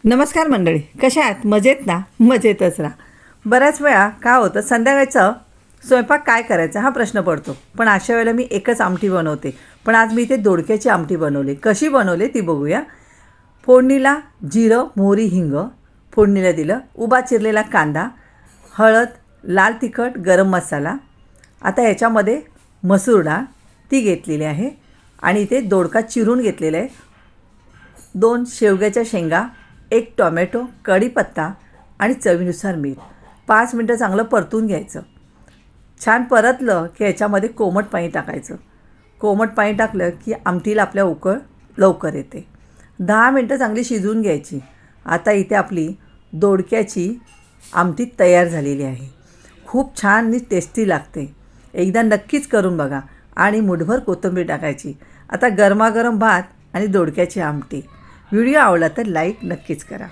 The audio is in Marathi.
नमस्कार मंडळी, कशा आहात? मजेत ना? मजेतच राहा. बऱ्याच वेळा काय होतं, संध्याकाळचं स्वयंपाक काय करायचा हा प्रश्न पडतो. पण अशा वेळेला मी एकच आमटी बनवते. पण आज मी इथे दोडक्याची आमटी बनवली. कशी बनवली ती बघूया. फोडणीला जिरं, मोहरी, हिंग फोडणीला दिलं. उभा चिरलेला कांदा, हळद, लाल तिखट, गरम मसाला. आता ह्याच्यामध्ये मसूर डाळ ती घेतलेली आहे आणि इथे दोडका चिरून घेतलेला आहे. 2 शेवग्याच्या शेंगा, 1 टोमॅटो, कढीपत्ता आणि चवीनुसार मीठ. 5 मिनटं चांगलं परतून घ्यायचं. छान परतलं की ह्याच्यामध्ये कोमट पाणी टाकायचं. कोमट पाणी टाकलं की आमटीला आपल्या उकळ लवकर येते. 10 मिनटं चांगली शिजवून घ्यायची. आता इथे आपली दोडक्याची आमटी तयार झालेली आहे. खूप छान आणि टेस्टी लागते. एकदा नक्कीच करून बघा आणि मुठभर कोथिंबीर टाकायची. आता गरमागरम भात आणि दोडक्याची आमटी. व्हिडिओ आवडला तर लाईक नक्कीच करा.